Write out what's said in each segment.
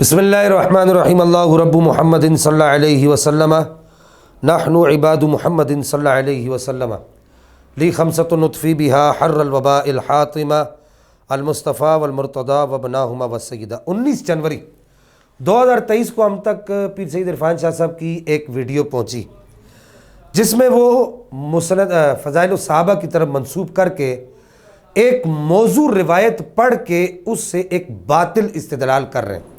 بسم اللہ الرحمن الرحیم اللہ رب محمد صلی اللہ علیہ وسلم نحن عباد محمد صلی اللہ علیہ وسلم لی خمسۃ نطفی بہا حر الوباء الحاطمہ المصطفیٰ والمرتضیٰ وابناہما والسیدہ۔ 19 جنوری 2023 کو ہم تک پیر سید عرفان شاہ صاحب کی ایک ویڈیو پہنچی جس میں وہ مسند فضائل الصحابہ کی طرف منسوب کر کے ایک موضوع روایت پڑھ کے اس سے ایک باطل استدلال کر رہے ہیں،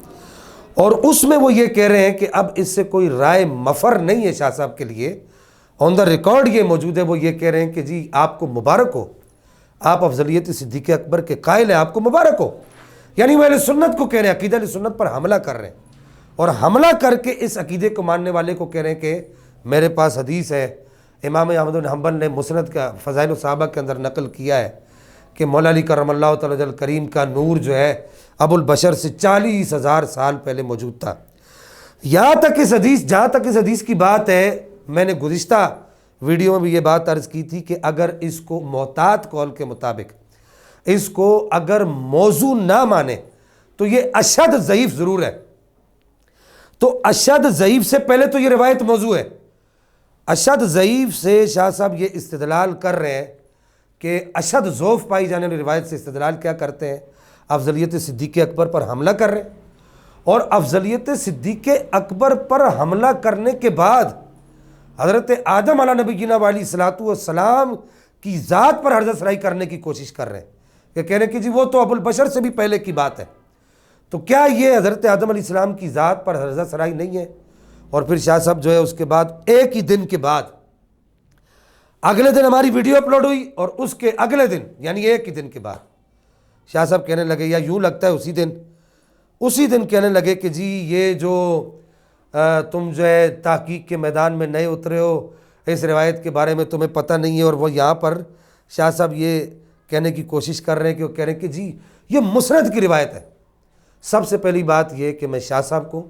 اور اس میں وہ یہ کہہ رہے ہیں کہ اب اس سے کوئی رائے مفر نہیں ہے شاہ صاحب کے لیے۔ آن دا ریکارڈ یہ موجود ہے، وہ یہ کہہ رہے ہیں کہ جی آپ کو مبارک ہو، آپ افضلیت صدیق اکبر کے قائل ہیں، آپ کو مبارک ہو۔ یعنی وہ اہل سنت کو کہہ رہے ہیں، عقیدہ اہل سنت پر حملہ کر رہے ہیں، اور حملہ کر کے اس عقیدے کو ماننے والے کو کہہ رہے ہیں کہ میرے پاس حدیث ہے، امام احمد بن حنبل نے مسند کا فضائل الصحابہ کے اندر نقل کیا ہے کہ مولا علی کرم اللہ تعالی وجہ کریم کا نور جو ہے ابو البشر سے 40,000 سال پہلے موجود تھا۔ جہاں تک اس حدیث کی بات ہے، میں نے گزشتہ ویڈیو میں بھی یہ بات عرض کی تھی کہ اگر اس کو محتاط قول کے مطابق اس کو اگر موضوع نہ مانے تو یہ اشد ضعیف ضرور ہے۔ تو اشد ضعیف سے پہلے تو یہ روایت موضوع ہے۔ اشد ضعیف سے شاہ صاحب یہ استدلال کر رہے ہیں کہ اشد ضعف پائی جانے والی روایت سے استدلال کیا کرتے ہیں؟ افضلیت صدیق اکبر پر حملہ کر رہے ہیں، اور افضلیت صدیق اکبر پر حملہ کرنے کے بعد حضرت آدم علیہ نبینا علیہ الصلوۃ والسلام کی ذات پر حرزہ سرائی کرنے کی کوشش کر رہے ہیں کہ کہہ رہے ہیں کہ جی وہ تو ابو البشر سے بھی پہلے کی بات ہے۔ تو کیا یہ حضرت آدم علیہ السلام کی ذات پر حرزہ سرائی نہیں ہے؟ اور پھر شاہ صاحب جو ہے اس کے بعد ایک ہی دن کے بعد اگلے دن ہماری ویڈیو اپلوڈ ہوئی، اور اس کے اگلے دن یعنی ایک ہی دن کے بعد شاہ صاحب کہنے لگے، یا یوں لگتا ہے اسی دن کہنے لگے کہ جی یہ جو تم جو ہے تحقیق کے میدان میں نئے اترے ہو، اس روایت کے بارے میں تمہیں پتہ نہیں ہے۔ اور وہ یہاں پر شاہ صاحب یہ کہنے کی کوشش کر رہے ہیں کہ وہ کہہ رہے ہیں کہ جی یہ مسند کی روایت ہے۔ سب سے پہلی بات یہ کہ میں شاہ صاحب کو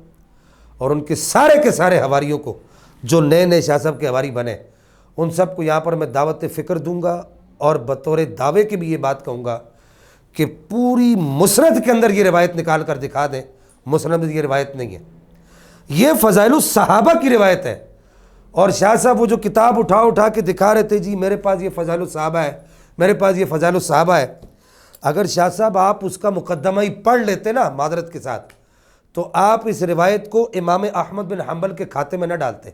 اور ان کے سارے حواریوں کو جو نئے شاہ صاحب کے حواری بنے، ان سب کو یہاں پر میں دعوت فکر دوں گا، اور بطور دعوے کی بھی یہ بات کہوں گا کہ پوری مسند کے اندر یہ روایت نکال کر دکھا دیں۔ مسند میں یہ روایت نہیں ہے، یہ فضائل الصحابہ کی روایت ہے۔ اور شاہ صاحب وہ جو کتاب اٹھا کے دکھا رہے تھے، جی میرے پاس یہ فضائل الصحابہ ہے، میرے پاس یہ فضائل الصحابہ ہے، اگر شاہ صاحب آپ اس کا مقدمہ ہی پڑھ لیتے نا معذرت کے ساتھ، تو آپ اس روایت کو امام احمد بن حنبل کے کھاتے میں نہ ڈالتے۔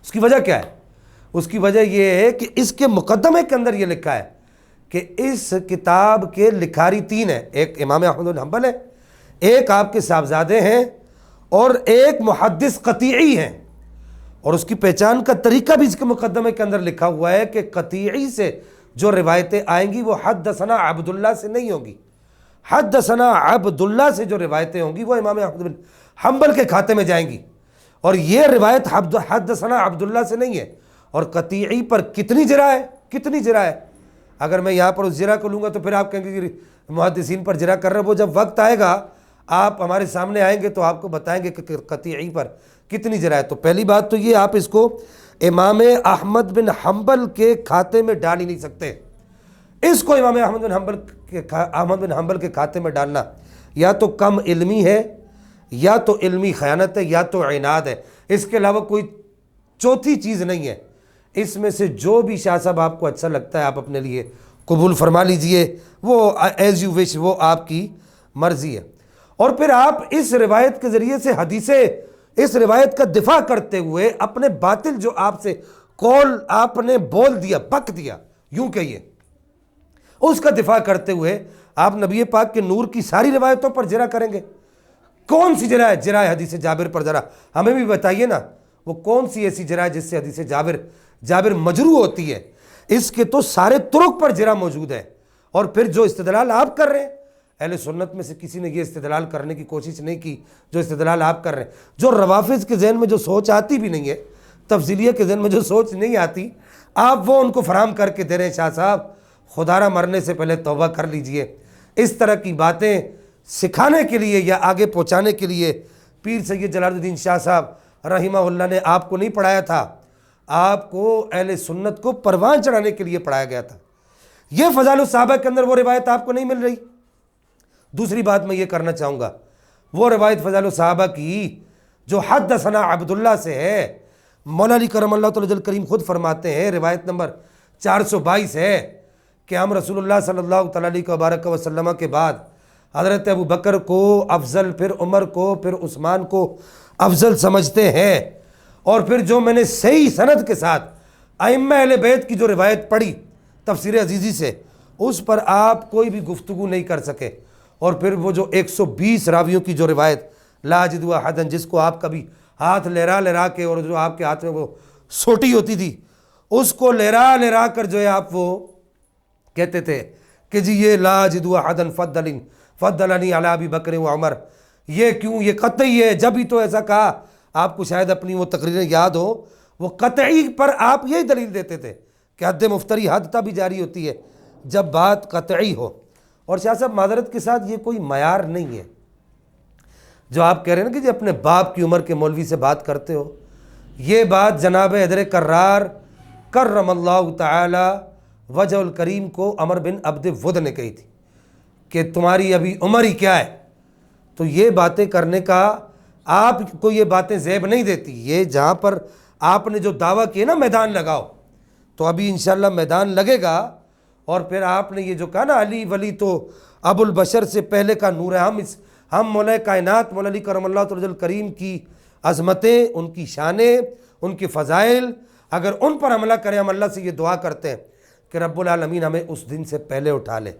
اس کی وجہ کیا ہے؟ اس کی وجہ یہ ہے کہ اس کے مقدمے کے اندر یہ لکھا ہے کہ اس کتاب کے لکھاری 3 ہیں، ایک امام احمد بن حنبل ہے، ایک آپ کے صاحبزادے ہیں، اور ایک محدث قطیعی ہیں۔ اور اس کی پہچان کا طریقہ بھی اس کے مقدمے کے اندر لکھا ہوا ہے کہ قطیعی سے جو روایتیں آئیں گی وہ حدثنا عبداللہ سے نہیں ہوں گی، حدثنا عبداللہ سے جو روایتیں ہوں گی وہ امام احمد بن حنبل کے کھاتے میں جائیں گی، اور یہ روایت حدثنا عبداللہ سے نہیں ہے۔ اور قطیعی پر کتنی جرح ہے؟ اگر میں یہاں پر اس جرح کو لوں گا تو پھر آپ کہیں گے کہ محدثین پر جرح کر رہے ہیں۔ وہ جب وقت آئے گا آپ ہمارے سامنے آئیں گے تو آپ کو بتائیں گے کہ قطیعی پر کتنی جرح ہے۔ تو پہلی بات تو یہ، آپ اس کو امام احمد بن حنبل کے کھاتے میں ڈال ہی نہیں سکتے۔ اس کو امام احمد بن حنبل کے کھاتے میں ڈالنا یا تو کم علمی ہے، یا تو علمی خیانت ہے، یا تو عناد ہے، اس کے علاوہ کوئی چوتھی چیز نہیں ہے۔ اس میں سے جو بھی شاہ صاحب آپ کو اچھا لگتا ہے آپ اپنے لیے قبول فرما لیجئے، وہ ایز یو وش، وہ آپ کی مرضی ہے۔ اور پھر آپ اس روایت کے ذریعے سے اس روایت کا دفاع کرتے ہوئے اپنے باطل جو آپ سے قول آپ نے بول دیا، بک دیا، یوں کہیے، اس کا دفاع کرتے ہوئے آپ نبی پاک کے نور کی ساری روایتوں پر جرح کریں گے۔ کون سی جرح ہے؟ جرح حدیث جابر پر ذرا ہمیں بھی بتائیے نا، وہ کون سی ایسی جرح ہے جس سے حدیث جابر مجروح ہوتی ہے؟ اس کے تو سارے طرق پر جرح موجود ہے۔ اور پھر جو استدلال آپ کر رہے ہیں، اہل سنت میں سے کسی نے یہ استدلال کرنے کی کوشش نہیں کی جو استدلال آپ کر رہے ہیں۔ جو روافظ کے ذہن میں جو سوچ آتی بھی نہیں ہے، تفضیلیہ کے ذہن میں جو سوچ نہیں آتی، آپ وہ ان کو فراہم کر کے دے رہے ہیں۔ شاہ صاحب خدارہ مرنے سے پہلے توبہ کر لیجئے۔ اس طرح کی باتیں سکھانے کے لیے یا آگے پہنچانے کے لیے پیر سید جلال الدین شاہ صاحب رحمہ اللہ نے آپ کو نہیں پڑھایا تھا، آپ کو اہل سنت کو پروان چڑھانے کے لیے پڑھایا گیا تھا۔ یہ فضائل الصحابہ کے اندر وہ روایت آپ کو نہیں مل رہی۔ دوسری بات میں یہ کرنا چاہوں گا، وہ روایت فضائل الصحابہ کی جو حدثنا عبداللہ سے ہے، مولا علی کرم اللہ تعالی جل کریم خود فرماتے ہیں، روایت نمبر 422 ہے کہ ہم رسول اللہ صلی اللہ تعالیٰ علیہ وبارک وسلم کے بعد حضرت ابو بکر کو افضل، پھر عمر کو، پھر عثمان کو افضل سمجھتے ہیں، اور پھر جو میں نے صحیح سند کے ساتھ ائمہ اہل بیت کی جو روایت پڑھی تفسیر عزیزی سے، اس پر آپ کوئی بھی گفتگو نہیں کر سکے، اور پھر وہ جو 120 راویوں کی جو روایت لا اجد احدا، جس کو آپ کبھی ہاتھ لہرا کے، اور جو آپ کے ہاتھ میں وہ سوٹی ہوتی تھی اس کو لہرا کر جو ہے آپ وہ کہتے تھے کہ جی یہ لا اجد احدا فضلنی علی ابی بکر و عمر، یہ کیوں، یہ قطعی ہے، جب ہی تو ایسا کہا، آپ کو شاید اپنی وہ تقریریں یاد ہو، وہ قطعی پر آپ یہی دلیل دیتے تھے کہ حد مفتری حد تب ہی جاری ہوتی ہے جب بات قطعی ہو۔ اور شاہ صاحب معذرت کے ساتھ یہ کوئی معیار نہیں ہے جو آپ کہہ رہے ہیں نا کہ جی اپنے باپ کی عمر کے مولوی سے بات کرتے ہو، یہ بات جناب حیدر کرار کرم اللہ تعالی وجہ الکریم کو عمر بن عبد ود نے کہی تھی کہ تمہاری ابھی عمر ہی کیا ہے۔ تو یہ باتیں کرنے کا آپ کو یہ باتیں زیب نہیں دیتی، یہ جہاں پر آپ نے جو دعویٰ کیے نا میدان لگاؤ، تو ابھی انشاءاللہ میدان لگے گا، اور پھر آپ نے یہ جو کہا نا علی ولی تو ابو البشر سے پہلے کا نور ہے، ہم مولا کائنات مولا علی کرم اللہ تعالی کریم کی عظمتیں، ان کی شانیں، ان کے فضائل، اگر ان پر حملہ کریں، ہم اللہ سے یہ دعا کرتے ہیں کہ رب العالمین ہمیں اس دن سے پہلے اٹھا لے،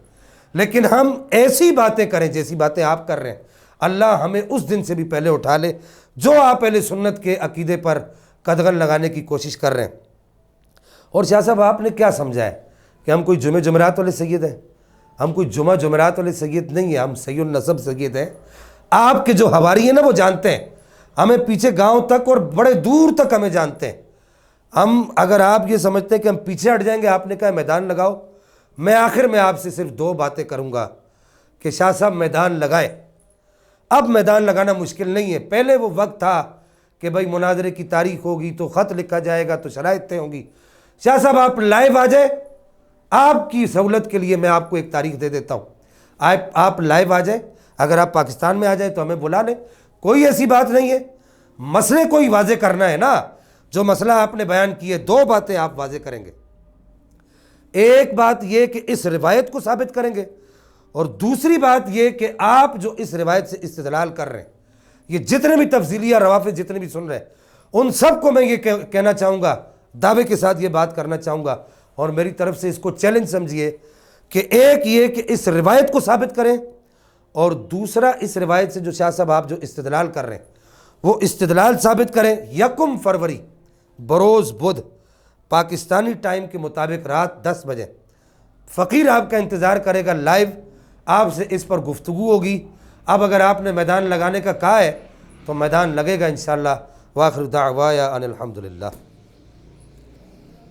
لیکن ہم ایسی باتیں کریں جیسی باتیں آپ کر رہے ہیں، اللہ ہمیں اس دن سے بھی پہلے اٹھا لے جو آپ اہل سنت کے عقیدے پر قدغن لگانے کی کوشش کر رہے ہیں۔ اور شاہ صاحب آپ نے کیا سمجھا ہے کہ ہم کوئی جمعرات والے سید ہیں؟ ہم کوئی جمعرات والے سید نہیں ہیں، ہم سید النسب سید ہیں۔ آپ کے جو حواری ہیں نا وہ جانتے ہیں ہمیں، پیچھے گاؤں تک اور بڑے دور تک ہمیں جانتے ہیں ہم۔ اگر آپ یہ سمجھتے ہیں کہ ہم پیچھے ہٹ جائیں گے، آپ نے کہا میدان لگاؤ، میں آخر میں آپ سے صرف 2 باتیں کروں گا کہ شاہ صاحب میدان لگائے۔ اب میدان لگانا مشکل نہیں ہے، پہلے وہ وقت تھا کہ بھائی مناظرے کی تاریخ ہوگی تو خط لکھا جائے گا تو شرائط طے ہوں گی۔ شاہ صاحب آپ لائیو آ جائیں، آپ کی سہولت کے لیے میں آپ کو ایک تاریخ دے دیتا ہوں، آپ لائیو آ جائیں، اگر آپ پاکستان میں آ جائیں تو ہمیں بلا لیں، کوئی ایسی بات نہیں ہے۔ مسئلے کو ہی واضح کرنا ہے نا، جو مسئلہ آپ نے بیان کیے، 2 باتیں آپ واضح کریں گے، ایک بات یہ کہ اس روایت کو ثابت کریں گے، اور دوسری بات یہ کہ آپ جو اس روایت سے استدلال کر رہے ہیں، یہ جتنے بھی تفصیلیہ روافظ جتنے بھی سن رہے ہیں، ان سب کو میں یہ کہنا چاہوں گا، دعوے کے ساتھ یہ بات کرنا چاہوں گا، اور میری طرف سے اس کو چیلنج سمجھیے کہ ایک یہ کہ اس روایت کو ثابت کریں، اور دوسرا اس روایت سے جو شاہ صاحب آپ جو استدلال کر رہے ہیں وہ استدلال ثابت کریں۔ 1 فروری بروز بدھ پاکستانی ٹائم کے مطابق رات 10 بجے فقیر آپ کا انتظار کرے گا، لائیو آپ سے اس پر گفتگو ہوگی۔ اب اگر آپ نے میدان لگانے کا کہا ہے تو میدان لگے گا انشاءاللہ۔ وآخر دعوایا ان الحمدللہ۔